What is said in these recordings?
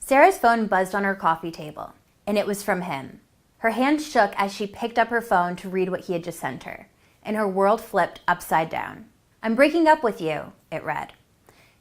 Sarah's phone buzzed on her coffee table, and it was from him. Her hand shook as she picked up her phone to read what he had just sent her, and her world flipped upside down. "I'm breaking up with you," it read.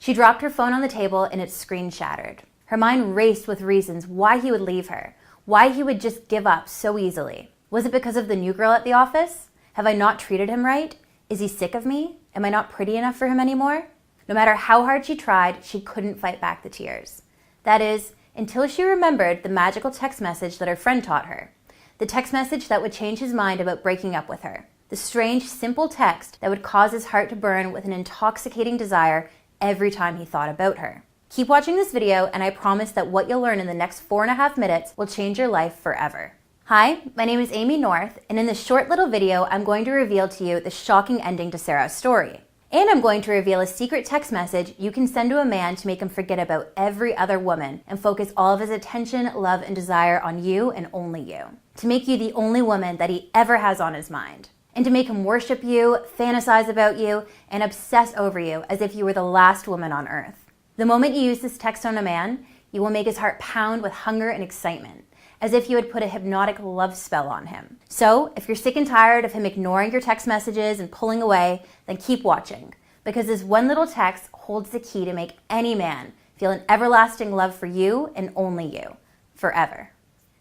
She dropped her phone on the table and its screen shattered. Her mind raced with reasons why he would leave her, why he would just give up so easily. Was it because of the new girl at the office? Have I not treated him right? Is he sick of me? Am I not pretty enough for him anymore? No matter how hard she tried, she couldn't fight back the tears. That is, until she remembered the magical text message that her friend taught her. The text message that would change his mind about breaking up with her. The strange, simple text that would cause his heart to burn with an intoxicating desire every time he thought about her. Keep watching this video, and I promise that what you'll learn in the next 4.5 minutes will change your life forever. Hi, my name is Amy North, and in this short little video, I'm going to reveal to you the shocking ending to Sarah's story. And I'm going to reveal a secret text message you can send to a man to make him forget about every other woman and focus all of his attention, love, and desire on you and only you. To make you the only woman that he ever has on his mind. And to make him worship you, fantasize about you, and obsess over you as if you were the last woman on earth. The moment you use this text on a man, you will make his heart pound with hunger and excitement, as if you had put a hypnotic love spell on him. So, if you're sick and tired of him ignoring your text messages and pulling away, then keep watching, because this one little text holds the key to make any man feel an everlasting love for you and only you, forever.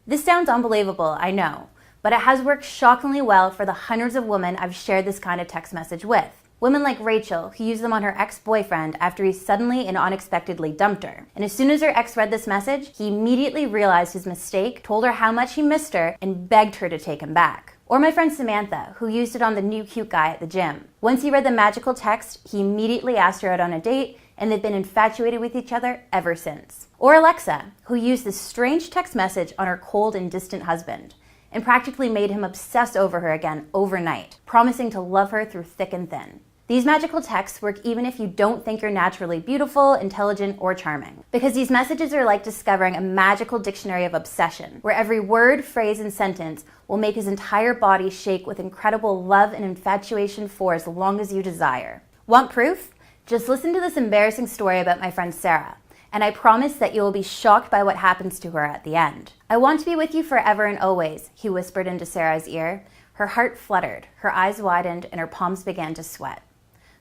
This sounds unbelievable, I know, but it has worked shockingly well for the hundreds of women I've shared this kind of text message with. Women like Rachel, who used them on her ex-boyfriend after he suddenly and unexpectedly dumped her. And as soon as her ex read this message, he immediately realized his mistake, told her how much he missed her, and begged her to take him back. Or my friend Samantha, who used it on the new cute guy at the gym. Once he read the magical text, he immediately asked her out on a date, and they've been infatuated with each other ever since. Or Alexa, who used this strange text message on her cold and distant husband, and practically made him obsess over her again overnight, promising to love her through thick and thin. These magical texts work even if you don't think you're naturally beautiful, intelligent, or charming. Because these messages are like discovering a magical dictionary of obsession, where every word, phrase, and sentence will make his entire body shake with incredible love and infatuation for as long as you desire. Want proof? Just listen to this embarrassing story about my friend Sarah, and I promise that you will be shocked by what happens to her at the end. "I want to be with you forever and always," he whispered into Sarah's ear. Her heart fluttered, her eyes widened, and her palms began to sweat.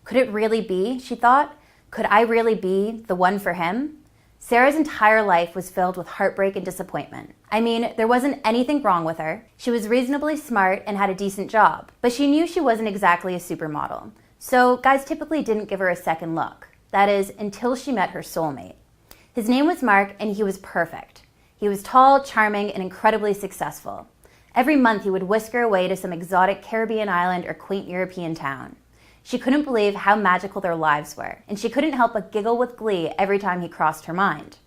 Could it really be, she thought? Could I really be the one for him? Sarah's entire life was filled with heartbreak and disappointment. I mean, there wasn't anything wrong with her. She was reasonably smart and had a decent job, but she knew she wasn't exactly a supermodel. So guys typically didn't give her a second look. That is, until she met her soulmate. His name was Mark, and he was perfect. He was tall, charming, and incredibly successful. Every month he would whisk her away to some exotic Caribbean island or quaint European town. She couldn't believe how magical their lives were, and she couldn't help but giggle with glee every time he crossed her mind.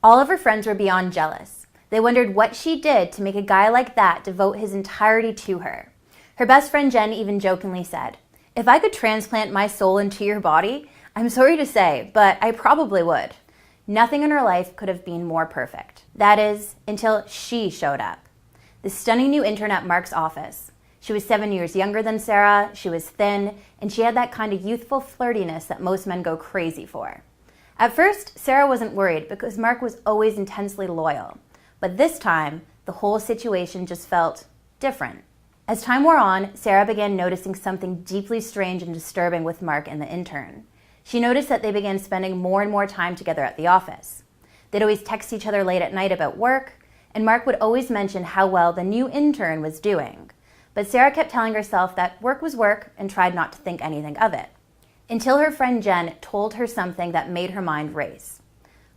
All of her friends were beyond jealous. They wondered what she did to make a guy like that devote his entirety to her. Her best friend Jen even jokingly said, "If I could transplant my soul into your body, I'm sorry to say, but I probably would." Nothing in her life could have been more perfect. That is, until she showed up. The stunning new intern at Mark's office. She was 7 years younger than Sarah, she was thin, and she had that kind of youthful flirtiness that most men go crazy for. At first, Sarah wasn't worried because Mark was always intensely loyal. But this time, the whole situation just felt different. As time wore on, Sarah began noticing something deeply strange and disturbing with Mark and the intern. She noticed that they began spending more and more time together at the office. They'd always text each other late at night about work, and Mark would always mention how well the new intern was doing. But Sarah kept telling herself that work was work and tried not to think anything of it. Until her friend Jen told her something that made her mind race.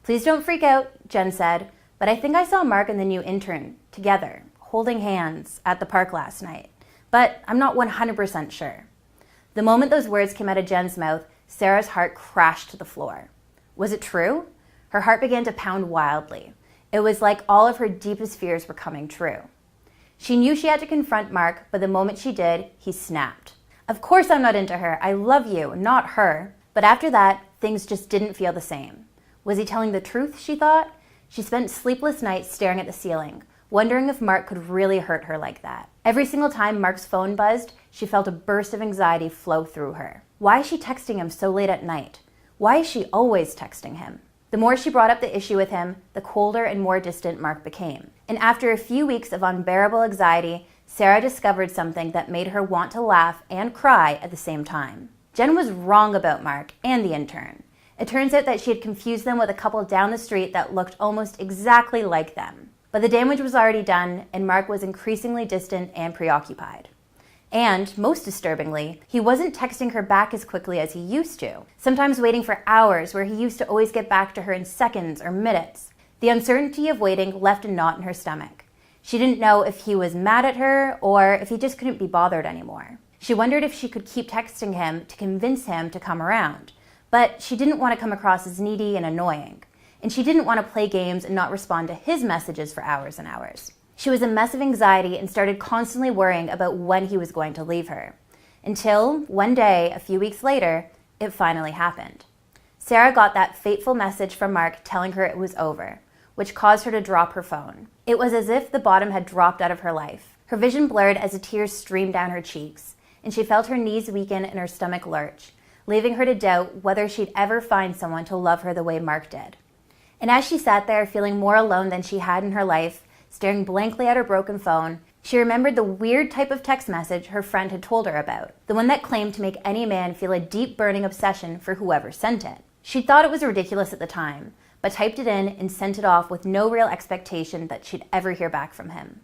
"Please don't freak out," Jen said, "but I think I saw Mark and the new intern together, holding hands at the park last night. But I'm not 100% sure." The moment those words came out of Jen's mouth, Sarah's heart crashed to the floor. Was it true? Her heart began to pound wildly. It was like all of her deepest fears were coming true. She knew she had to confront Mark, but the moment she did, he snapped. "Of course I'm not into her. I love you, not her." But after that, things just didn't feel the same. Was he telling the truth, she thought? She spent sleepless nights staring at the ceiling, wondering if Mark could really hurt her like that. Every single time Mark's phone buzzed, she felt a burst of anxiety flow through her. Why is she texting him so late at night? Why is she always texting him? The more she brought up the issue with him, the colder and more distant Mark became. And after a few weeks of unbearable anxiety, Sarah discovered something that made her want to laugh and cry at the same time. Jen was wrong about Mark and the intern. It turns out that she had confused them with a couple down the street that looked almost exactly like them. But the damage was already done, and Mark was increasingly distant and preoccupied. And, most disturbingly, he wasn't texting her back as quickly as he used to, sometimes waiting for hours where he used to always get back to her in seconds or minutes. The uncertainty of waiting left a knot in her stomach. She didn't know if he was mad at her or if he just couldn't be bothered anymore. She wondered if she could keep texting him to convince him to come around, but she didn't want to come across as needy and annoying, and she didn't want to play games and not respond to his messages for hours and hours. She was a mess of anxiety and started constantly worrying about when he was going to leave her. Until, one day, a few weeks later, it finally happened. Sarah got that fateful message from Mark telling her it was over, which caused her to drop her phone. It was as if the bottom had dropped out of her life. Her vision blurred as the tears streamed down her cheeks, and she felt her knees weaken and her stomach lurch, leaving her to doubt whether she'd ever find someone to love her the way Mark did. And as she sat there feeling more alone than she had in her life, staring blankly at her broken phone, she remembered the weird type of text message her friend had told her about, the one that claimed to make any man feel a deep burning obsession for whoever sent it. She thought it was ridiculous at the time, but typed it in and sent it off with no real expectation that she'd ever hear back from him.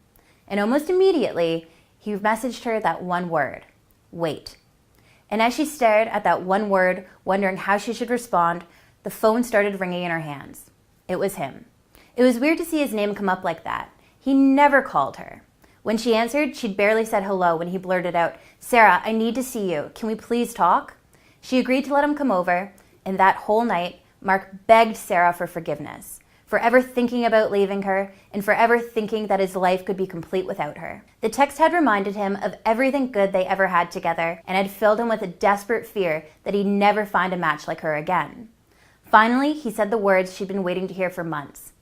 And almost immediately, he messaged her that one word, wait. And as she stared at that one word, wondering how she should respond, the phone started ringing in her hands. It was him. It was weird to see his name come up like that. He never called her. When she answered, she'd barely said hello when he blurted out, "Sarah, I need to see you. Can we please talk?" She agreed to let him come over, and that whole night, Mark begged Sarah for forgiveness, for ever thinking about leaving her, and for ever thinking that his life could be complete without her. The text had reminded him of everything good they ever had together, and had filled him with a desperate fear that he'd never find a match like her again. Finally, he said the words she'd been waiting to hear for months.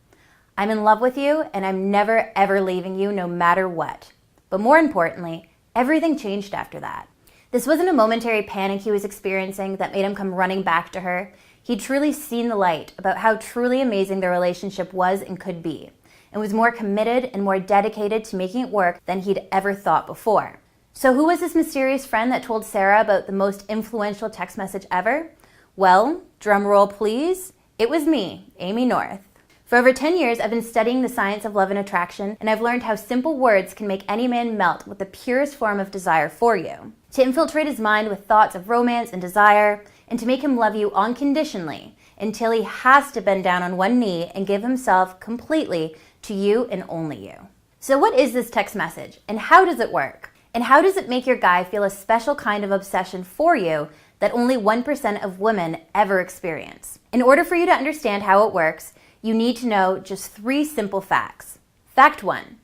"I'm in love with you, and I'm never, ever leaving you, no matter what." But more importantly, everything changed after that. This wasn't a momentary panic he was experiencing that made him come running back to her. He'd truly seen the light about how truly amazing their relationship was and could be, and was more committed and more dedicated to making it work than he'd ever thought before. So who was this mysterious friend that told Sarah about the most influential text message ever? Well, drum roll please, it was me, Amy North. For over 10 years, I've been studying the science of love and attraction, and I've learned how simple words can make any man melt with the purest form of desire for you, to infiltrate his mind with thoughts of romance and desire, and to make him love you unconditionally until he has to bend down on one knee and give himself completely to you and only you. So what is this text message, and how does it work? And how does it make your guy feel a special kind of obsession for you that only 1% of women ever experience? In order for you to understand how it works, you need to know just 3 simple facts. Fact 1.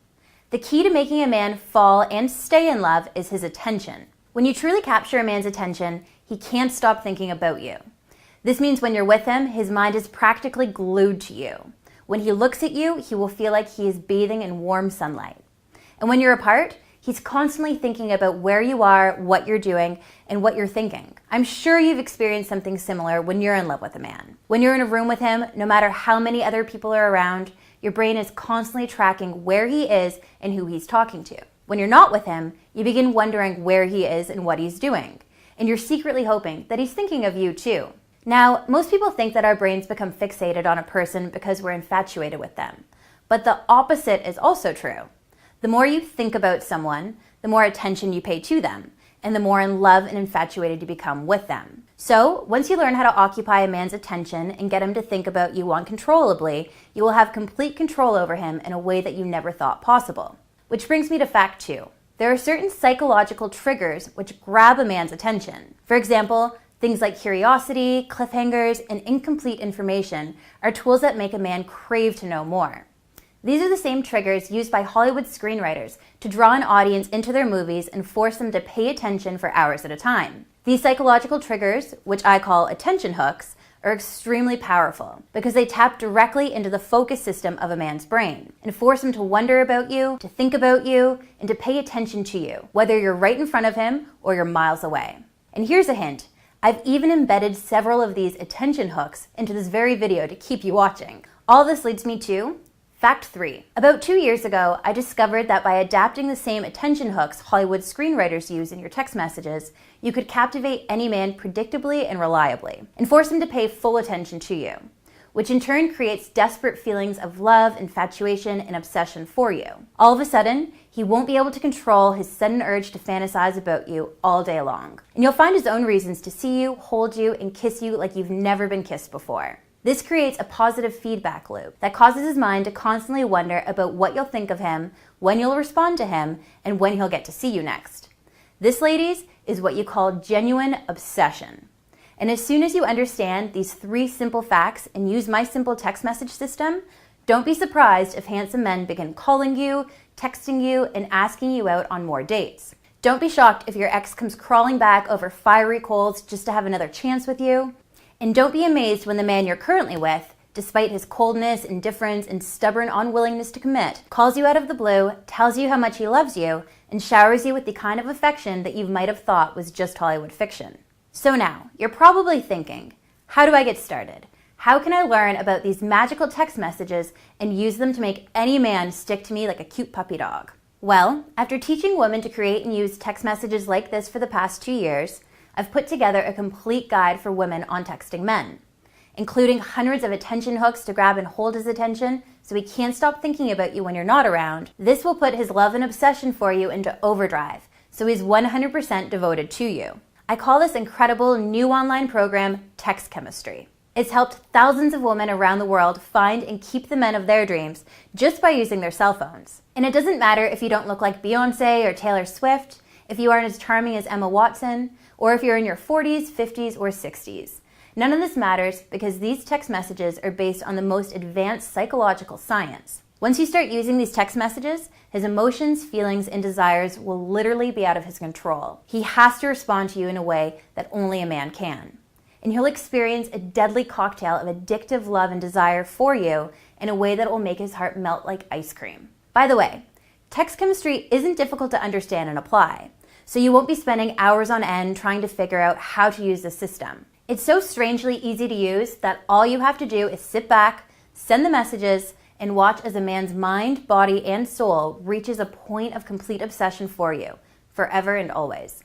The key to making a man fall and stay in love is his attention. When you truly capture a man's attention, he can't stop thinking about you. This means when you're with him, his mind is practically glued to you. When he looks at you, he will feel like he is bathing in warm sunlight. And when you're apart, he's constantly thinking about where you are, what you're doing, and what you're thinking. I'm sure you've experienced something similar when you're in love with a man. When you're in a room with him, no matter how many other people are around, your brain is constantly tracking where he is and who he's talking to. When you're not with him, you begin wondering where he is and what he's doing. And you're secretly hoping that he's thinking of you too. Now, most people think that our brains become fixated on a person because we're infatuated with them. But the opposite is also true. The more you think about someone, the more attention you pay to them, and the more in love and infatuated you become with them. So, once you learn how to occupy a man's attention and get him to think about you uncontrollably, you will have complete control over him in a way that you never thought possible. Which brings me to fact 2. There are certain psychological triggers which grab a man's attention. For example, things like curiosity, cliffhangers, and incomplete information are tools that make a man crave to know more. These are the same triggers used by Hollywood screenwriters to draw an audience into their movies and force them to pay attention for hours at a time. These psychological triggers, which I call attention hooks, are extremely powerful because they tap directly into the focus system of a man's brain and force him to wonder about you, to think about you, and to pay attention to you, whether you're right in front of him or you're miles away. And here's a hint. I've even embedded several of these attention hooks into this very video to keep you watching. All this leads me to Fact 3. About 2 years ago, I discovered that by adapting the same attention hooks Hollywood screenwriters use in your text messages, you could captivate any man predictably and reliably, and force him to pay full attention to you, which in turn creates desperate feelings of love, infatuation, and obsession for you. All of a sudden, he won't be able to control his sudden urge to fantasize about you all day long. And you'll find his own reasons to see you, hold you, and kiss you like you've never been kissed before. This creates a positive feedback loop that causes his mind to constantly wonder about what you'll think of him, when you'll respond to him, and when he'll get to see you next. This, ladies, is what you call genuine obsession. And as soon as you understand these 3 simple facts and use my simple text message system, don't be surprised if handsome men begin calling you, texting you, and asking you out on more dates. Don't be shocked if your ex comes crawling back over fiery coals just to have another chance with you. And don't be amazed when the man you're currently with, despite his coldness, indifference, and stubborn unwillingness to commit, calls you out of the blue, tells you how much he loves you, and showers you with the kind of affection that you might have thought was just Hollywood fiction. So now, you're probably thinking, how do I get started? How can I learn about these magical text messages and use them to make any man stick to me like a cute puppy dog? Well, after teaching women to create and use text messages like this for the past 2 years, I've put together a complete guide for women on texting men, including hundreds of attention hooks to grab and hold his attention so he can't stop thinking about you when you're not around. This will put his love and obsession for you into overdrive, so he's 100% devoted to you. I call this incredible new online program Text Chemistry. It's helped thousands of women around the world find and keep the men of their dreams just by using their cell phones. And it doesn't matter if you don't look like Beyonce or Taylor Swift, if you aren't as charming as Emma Watson, or if you're in your 40s, 50s, or 60s. None of this matters because these text messages are based on the most advanced psychological science. Once you start using these text messages, his emotions, feelings, and desires will literally be out of his control. He has to respond to you in a way that only a man can. And he'll experience a deadly cocktail of addictive love and desire for you in a way that will make his heart melt like ice cream. By the way, text chemistry isn't difficult to understand and apply, so you won't be spending hours on end trying to figure out how to use the system. It's so strangely easy to use that all you have to do is sit back, send the messages, and watch as a man's mind, body, and soul reaches a point of complete obsession for you, forever and always.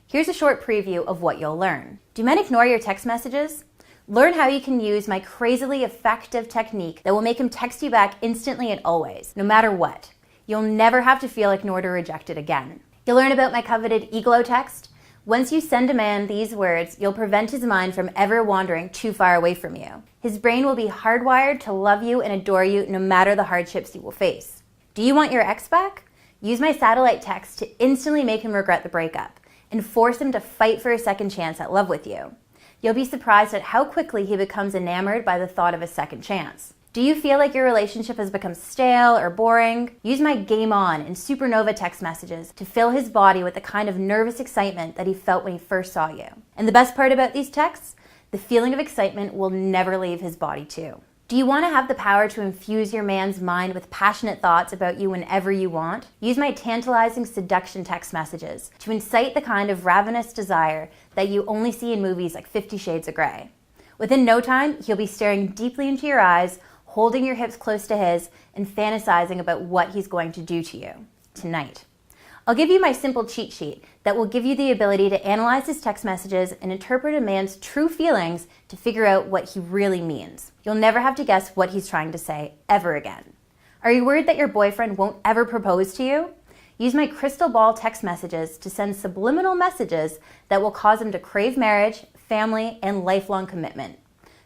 Here's a short preview of what you'll learn. Do men ignore your text messages? Learn how you can use my crazily effective technique that will make him text you back instantly and always, no matter what. You'll never have to feel ignored or rejected again. You'll learn about my coveted ego text. Once you send a man these words, you'll prevent his mind from ever wandering too far away from you. His brain will be hardwired to love you and adore you no matter the hardships you will face. Do you want your ex back? Use my satellite text to instantly make him regret the breakup and force him to fight for a second chance at love with you. You'll be surprised at how quickly he becomes enamored by the thought of a second chance. Do you feel like your relationship has become stale or boring? Use my Game On and Supernova text messages to fill his body with the kind of nervous excitement that he felt when he first saw you. And the best part about these texts? The feeling of excitement will never leave his body too. Do you want to have the power to infuse your man's mind with passionate thoughts about you whenever you want? Use my tantalizing seduction text messages to incite the kind of ravenous desire that you only see in movies like 50 Shades of Grey. Within no time, he'll be staring deeply into your eyes, holding your hips close to his, and fantasizing about what he's going to do to you tonight. I'll give you my simple cheat sheet that will give you the ability to analyze his text messages and interpret a man's true feelings to figure out what he really means. You'll never have to guess what he's trying to say ever again. Are you worried that your boyfriend won't ever propose to you? Use my crystal ball text messages to send subliminal messages that will cause him to crave marriage, family, and lifelong commitment.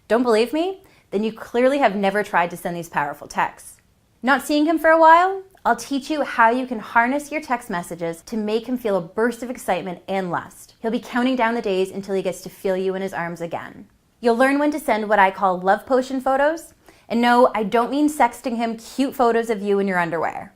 Don't believe me? Then you clearly have never tried to send these powerful texts. Not seeing him for a while? I'll teach you how you can harness your text messages to make him feel a burst of excitement and lust. He'll be counting down the days until he gets to feel you in his arms again. You'll learn when to send what I call love potion photos. And no, I don't mean sexting him cute photos of you in your underwear.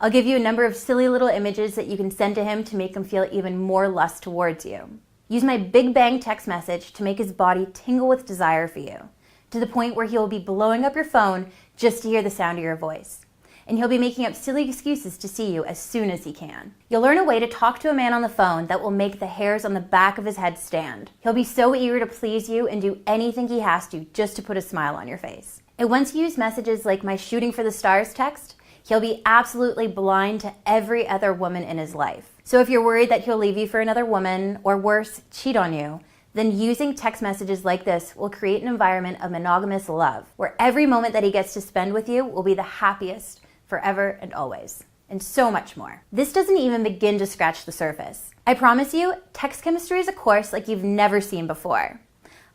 I'll give you a number of silly little images that you can send to him to make him feel even more lust towards you. Use my Big Bang text message to make his body tingle with desire for you, to the point where he will be blowing up your phone just to hear the sound of your voice. and he'll be making up silly excuses to see you as soon as he can. You'll learn a way to talk to a man on the phone that will make the hairs on the back of his head stand. He'll be so eager to please you and do anything he has to just to put a smile on your face. And once you use messages like my shooting for the stars text, he'll be absolutely blind to every other woman in his life. So if you're worried that he'll leave you for another woman, or worse, cheat on you, then using text messages like this will create an environment of monogamous love, where every moment that he gets to spend with you will be the happiest forever and always, and so much more. This doesn't even begin to scratch the surface. I promise you, text chemistry is a course like you've never seen before.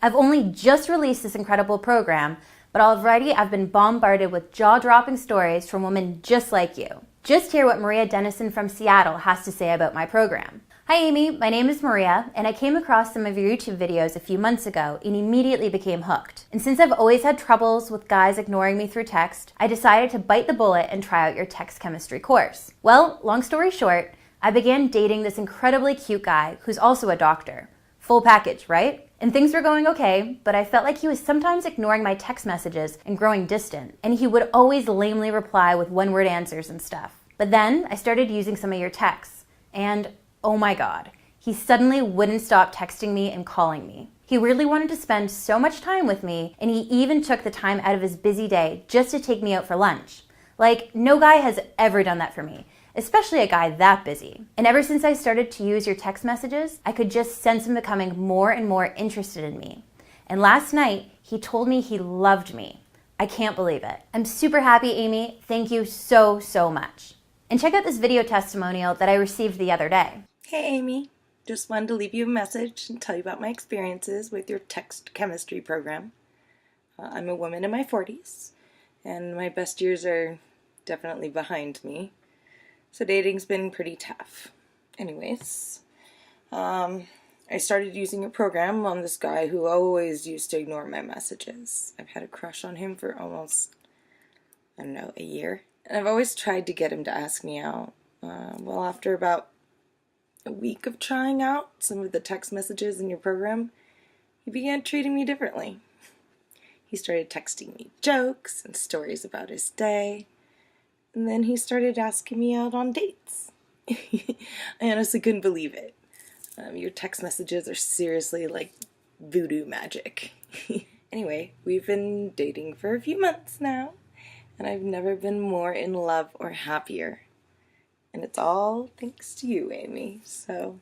I've only just released this incredible program, but already I've been bombarded with jaw-dropping stories from women just like you. Just hear what Maria Dennison from Seattle has to say about my program. Hi Amy, my name is Maria, and I came across some of your YouTube videos a few months ago and immediately became hooked. And since I've always had troubles with guys ignoring me through text, I decided to bite the bullet and try out your text chemistry course. Well, long story short, I began dating this incredibly cute guy who's also a doctor. Full package, right? And things were going okay, but I felt like he was sometimes ignoring my text messages and growing distant, and he would always lamely reply with one-word answers and stuff. But then I started using some of your texts, and oh my God, he suddenly wouldn't stop texting me and calling me. He really wanted to spend so much time with me, and he even took the time out of his busy day just to take me out for lunch. Like, no guy has ever done that for me, especially a guy that busy. And ever since I started to use your text messages, I could just sense him becoming more and more interested in me. And last night, he told me he loved me. I can't believe it. I'm super happy, Amy. Thank you so, so much. And check out this video testimonial that I received the other day. Hey Amy, just wanted to leave you a message and tell you about my experiences with your text chemistry program. I'm a woman in my 40s, and my best years are definitely behind me. So dating's been pretty tough. Anyways, I started using your program on this guy who always used to ignore my messages. I've had a crush on him for almost, a year. And I've always tried to get him to ask me out. Well, after about a week of trying out some of the text messages in your program, he began treating me differently. He started texting me jokes and stories about his day. And then he started asking me out on dates. I honestly couldn't believe it. Your text messages are seriously like voodoo magic. Anyway, we've been dating for a few months now, and I've never been more in love or happier. And it's all thanks to you, Amy. So,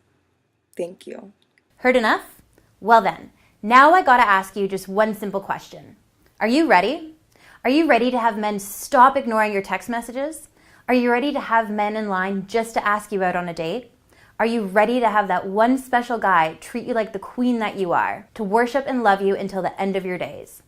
thank you. Heard enough? Well then, now I gotta ask you just one simple question. Are you ready? Are you ready to have men stop ignoring your text messages? Are you ready to have men in line just to ask you out on a date? Are you ready to have that one special guy treat you like the queen that you are, to worship and love you until the end of your days?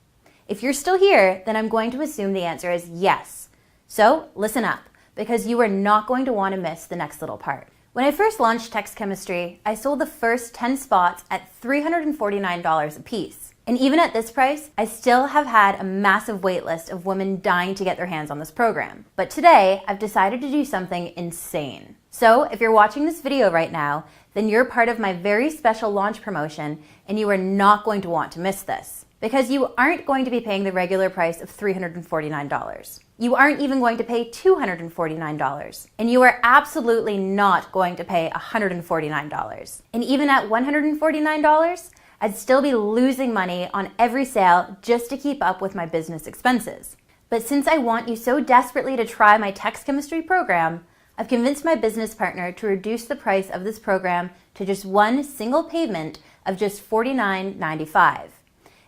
If you're still here, then I'm going to assume the answer is yes. So listen up, because you are not going to want to miss the next little part. When I first launched text chemistry, I sold the first 10 spots at $349 a piece. And even at this price, I still have had a massive wait list of women dying to get their hands on this program. But today, I've decided to do something insane. So if you're watching this video right now, then you're part of my very special launch promotion, and you are not going to want to miss this. Because you aren't going to be paying the regular price of $349. You aren't even going to pay $249. And you are absolutely not going to pay $149. And even at $149, I'd still be losing money on every sale just to keep up with my business expenses. But since I want you so desperately to try my text chemistry program, I've convinced my business partner to reduce the price of this program to just one single payment of just $49.95.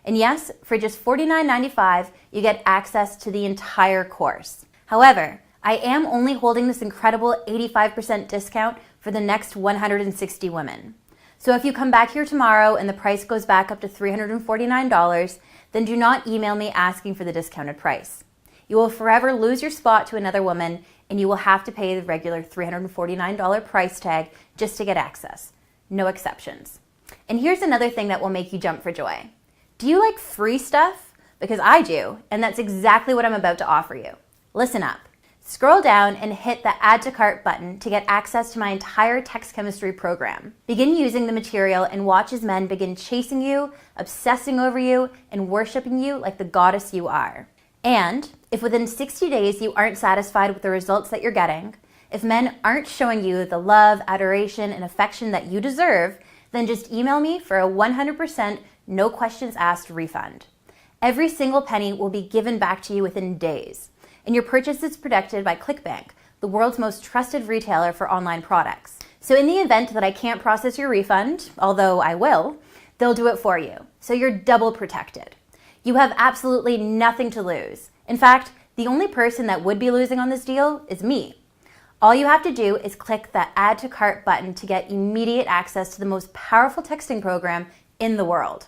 And yes, for just $49.95, you get access to the entire course. However, I am only holding this incredible 85% discount for the next 160 women. So if you come back here tomorrow and the price goes back up to $349, then do not email me asking for the discounted price. You will forever lose your spot to another woman, and you will have to pay the regular $349 price tag just to get access. No exceptions. And here's another thing that will make you jump for joy. Do you like free stuff? Because I do, and that's exactly what I'm about to offer you. Listen up. Scroll down and hit the Add to Cart button to get access to my entire text chemistry program. Begin using the material and watch as men begin chasing you, obsessing over you, and worshiping you like the goddess you are. And if within 60 days you aren't satisfied with the results that you're getting, if men aren't showing you the love, adoration, and affection that you deserve, then just email me for a 100% no questions asked refund. Every single penny will be given back to you within days, and your purchase is protected by ClickBank, the world's most trusted retailer for online products. So in the event that I can't process your refund, although I will, they'll do it for you. So you're double protected. You have absolutely nothing to lose. In fact, the only person that would be losing on this deal is me. All you have to do is click that Add to Cart button to get immediate access to the most powerful texting program in the world.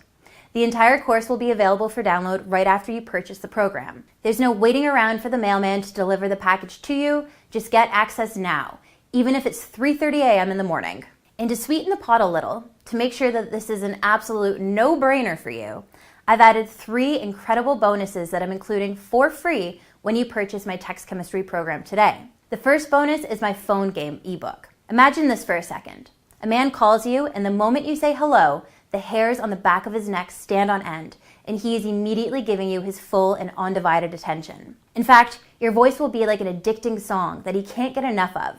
The entire course will be available for download right after you purchase the program. There's no waiting around for the mailman to deliver the package to you. Just get access now, even if it's 3:30 a.m. in the morning. And to sweeten the pot a little, to make sure that this is an absolute no-brainer for you, I've added 3 incredible bonuses that I'm including for free when you purchase my text chemistry program today. The first bonus is my phone game ebook. Imagine this for a second. A man calls you, and the moment you say hello, the hairs on the back of his neck stand on end, and he is immediately giving you his full and undivided attention. In fact, your voice will be like an addicting song that he can't get enough of.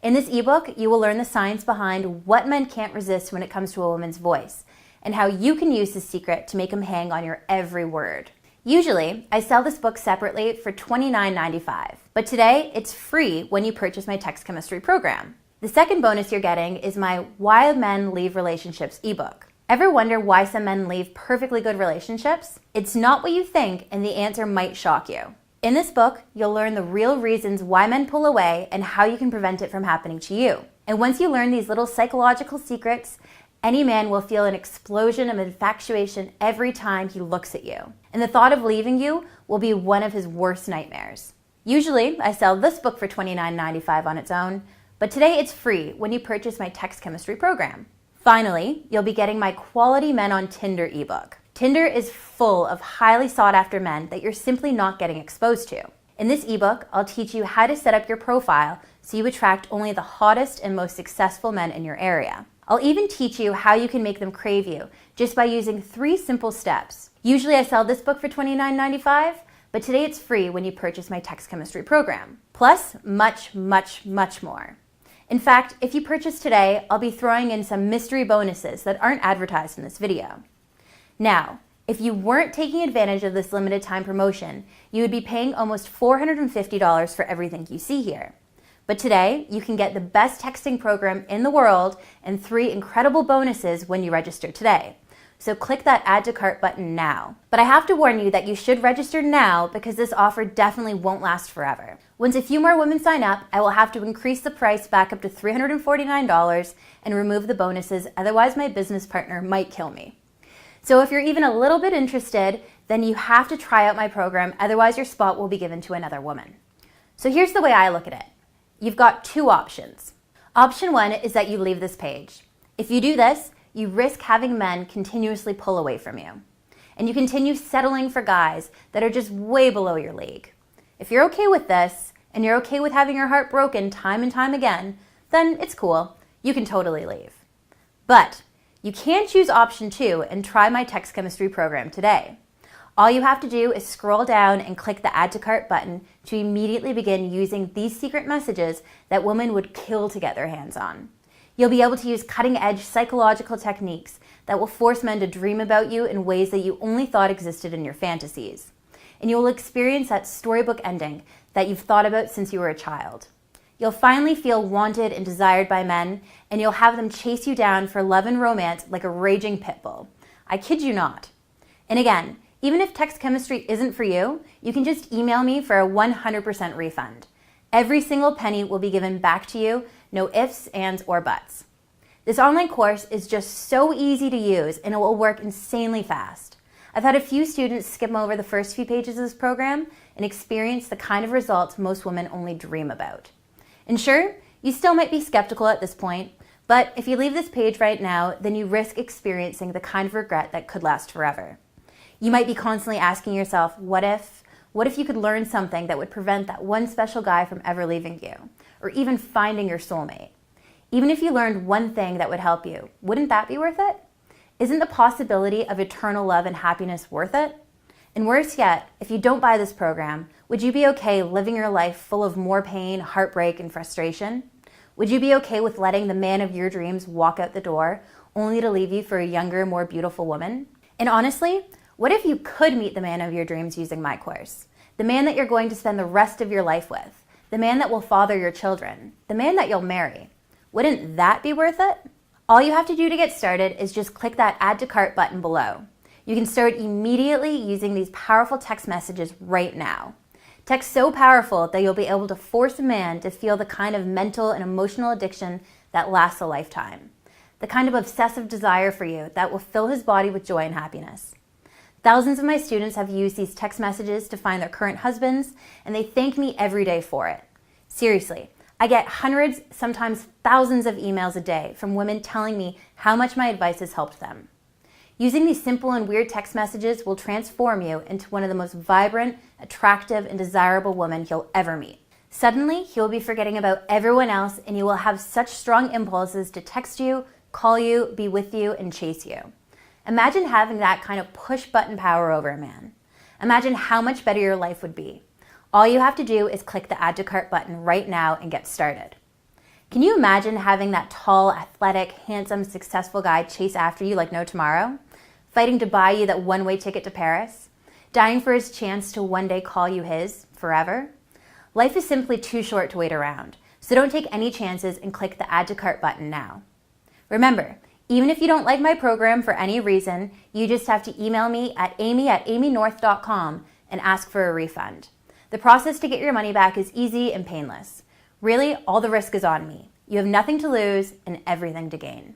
In this ebook, you will learn the science behind what men can't resist when it comes to a woman's voice, and how you can use this secret to make him hang on your every word. Usually, I sell this book separately for $29.95, but today it's free when you purchase my text chemistry program. The second bonus you're getting is my Why Men Leave Relationships ebook. Ever wonder why some men leave perfectly good relationships? It's not what you think, and the answer might shock you. In this book, you'll learn the real reasons why men pull away and how you can prevent it from happening to you. And once you learn these little psychological secrets, any man will feel an explosion of infatuation every time he looks at you. And the thought of leaving you will be one of his worst nightmares. Usually, I sell this book for $29.95 on its own, but today it's free when you purchase my text chemistry program. Finally, you'll be getting my Quality Men on Tinder ebook. Tinder is full of highly sought after men that you're simply not getting exposed to. In this ebook, I'll teach you how to set up your profile so you attract only the hottest and most successful men in your area. I'll even teach you how you can make them crave you just by using 3 simple steps. Usually I sell this book for $29.95, but today it's free when you purchase my text chemistry program. Plus, much, much, much more. In fact, if you purchase today, I'll be throwing in some mystery bonuses that aren't advertised in this video. Now, if you weren't taking advantage of this limited time promotion, you would be paying almost $450 for everything you see here. But today, you can get the best texting program in the world and 3 incredible bonuses when you register today. So click that Add to Cart button now. But I have to warn you that you should register now because this offer definitely won't last forever. Once a few more women sign up, I will have to increase the price back up to $349 and remove the bonuses, otherwise my business partner might kill me. So if you're even a little bit interested, then you have to try out my program, otherwise your spot will be given to another woman. So here's the way I look at it. You've got 2 options. Option 1 is that you leave this page. If you do this, you risk having men continuously pull away from you. And you continue settling for guys that are just way below your league. If you're okay with this, and you're okay with having your heart broken time and time again, then it's cool. You can totally leave. But you can choose option 2 and try my text chemistry program today. All you have to do is scroll down and click the Add to Cart button to immediately begin using these secret messages that women would kill to get their hands on. You'll be able to use cutting-edge psychological techniques that will force men to dream about you in ways that you only thought existed in your fantasies. And you will experience that storybook ending that you've thought about since you were a child. You'll finally feel wanted and desired by men, and you'll have them chase you down for love and romance like a raging pit bull. I kid you not. And again, even if text chemistry isn't for you, you can just email me for a 100% refund. Every single penny will be given back to you, no ifs, ands, or buts. This online course is just so easy to use and it will work insanely fast. I've had a few students skim over the first few pages of this program and experience the kind of results most women only dream about. And sure, you still might be skeptical at this point, but if you leave this page right now, then you risk experiencing the kind of regret that could last forever. You might be constantly asking yourself, what if you could learn something that would prevent that one special guy from ever leaving you, or even finding your soulmate? Even if you learned one thing that would help you, wouldn't that be worth it? Isn't the possibility of eternal love and happiness worth it? And worse yet, if you don't buy this program, would you be okay living your life full of more pain, heartbreak, and frustration? Would you be okay with letting the man of your dreams walk out the door, only to leave you for a younger, more beautiful woman? And honestly, what if you could meet the man of your dreams using my course? The man that you're going to spend the rest of your life with. The man that will father your children. The man that you'll marry. Wouldn't that be worth it? All you have to do to get started is just click that Add to Cart button below. You can start immediately using these powerful text messages right now. Text so powerful that you'll be able to force a man to feel the kind of mental and emotional addiction that lasts a lifetime. The kind of obsessive desire for you that will fill his body with joy and happiness. Thousands of my students have used these text messages to find their current husbands, and they thank me every day for it. Seriously, I get hundreds, sometimes thousands of emails a day from women telling me how much my advice has helped them. Using these simple and weird text messages will transform you into one of the most vibrant, attractive, and desirable women you'll ever meet. Suddenly, you'll be forgetting about everyone else, and you will have such strong impulses to text you, call you, be with you, and chase you. Imagine having that kind of push-button power over a man. Imagine how much better your life would be. All you have to do is click the Add to Cart button right now and get started. Can you imagine having that tall, athletic, handsome, successful guy chase after you like no tomorrow? Fighting to buy you that one-way ticket to Paris? Dying for his chance to one day call you his, forever? Life is simply too short to wait around, so don't take any chances and click the Add to Cart button now. Remember, even if you don't like my program for any reason, you just have to email me at amy@amynorth.com and ask for a refund. The process to get your money back is easy and painless. Really, all the risk is on me. You have nothing to lose and everything to gain.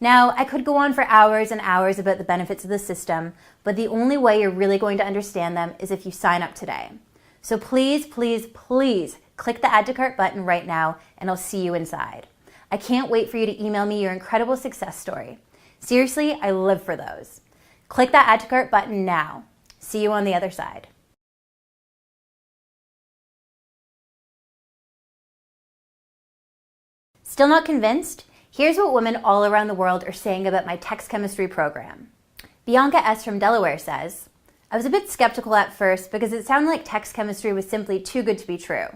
Now, I could go on for hours and hours about the benefits of the system, but the only way you're really going to understand them is if you sign up today. So please, please, please click the Add to Cart button right now and I'll see you inside. I can't wait for you to email me your incredible success story. Seriously, I live for those. Click that Add to Cart button now. See you on the other side. Still not convinced? Here's what women all around the world are saying about my text chemistry program. Bianca S. from Delaware says, I was a bit skeptical at first because it sounded like text chemistry was simply too good to be true.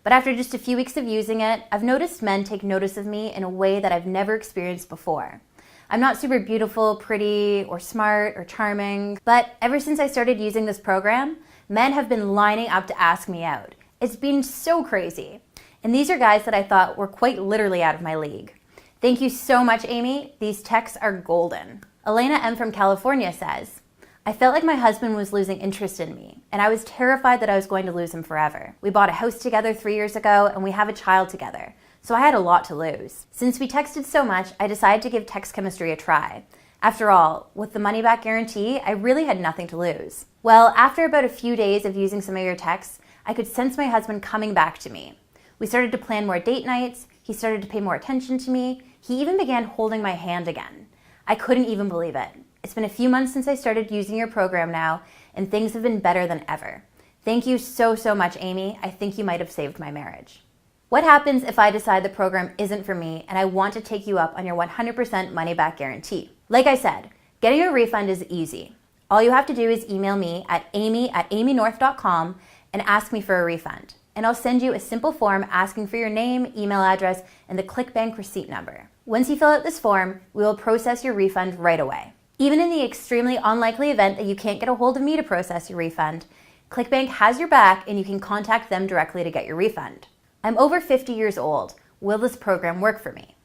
But after just a few weeks of using it, I've noticed men take notice of me in a way that I've never experienced before. I'm not super beautiful, pretty, or smart, or charming, but ever since I started using this program, men have been lining up to ask me out. It's been so crazy. And these are guys that I thought were quite literally out of my league. Thank you so much, Amy. These texts are golden. Elena M. from California says, I felt like my husband was losing interest in me, and I was terrified that I was going to lose him forever. We bought a house together 3 years ago, and we have a child together, so I had a lot to lose. Since we texted so much, I decided to give text chemistry a try. After all, with the money-back guarantee, I really had nothing to lose. Well, after about a few days of using some of your texts, I could sense my husband coming back to me. We started to plan more date nights, he started to pay more attention to me, he even began holding my hand again. I couldn't even believe it. It's been a few months since I started using your program now, and things have been better than ever. Thank you so, so much, Amy. I think you might have saved my marriage. What happens if I decide the program isn't for me and I want to take you up on your 100% money-back guarantee? Like I said, getting a refund is easy. All you have to do is email me at amy@amynorth.com and ask me for a refund. And I'll send you a simple form asking for your name, email address, and the ClickBank receipt number. Once you fill out this form, we will process your refund right away. Even in the extremely unlikely event that you can't get a hold of me to process your refund, ClickBank has your back and you can contact them directly to get your refund. I'm over 50 years old. Will this program work for me?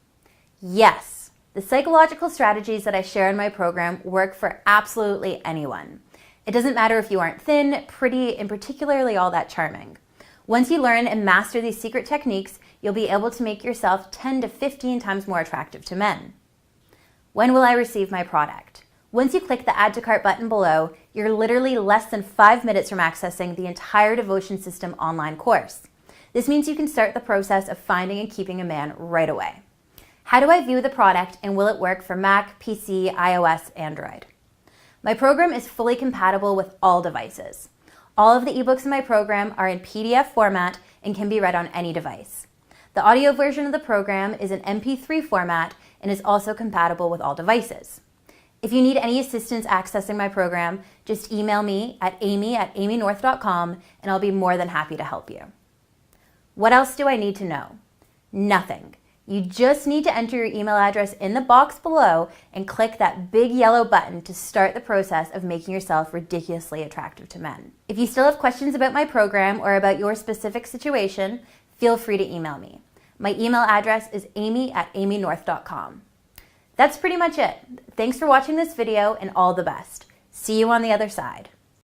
Yes. The psychological strategies that I share in my program work for absolutely anyone. It doesn't matter if you aren't thin, pretty, and particularly all that charming. Once you learn and master these secret techniques, you'll be able to make yourself 10 to 15 times more attractive to men. When will I receive my product? Once you click the Add to Cart button below, you're literally less than 5 minutes from accessing the entire Devotion System online course. This means you can start the process of finding and keeping a man right away. How do I view the product and will it work for Mac, PC, iOS, Android? My program is fully compatible with all devices. All of the ebooks in my program are in PDF format and can be read on any device. The audio version of the program is in MP3 format and is also compatible with all devices. If you need any assistance accessing my program, just email me at amy@amynorth.com and I'll be more than happy to help you. What else do I need to know? Nothing. You just need to enter your email address in the box below and click that big yellow button to start the process of making yourself ridiculously attractive to men. If you still have questions about my program or about your specific situation, feel free to email me. My email address is amy@amynorth.com. That's pretty much it. Thanks for watching this video and all the best. See you on the other side.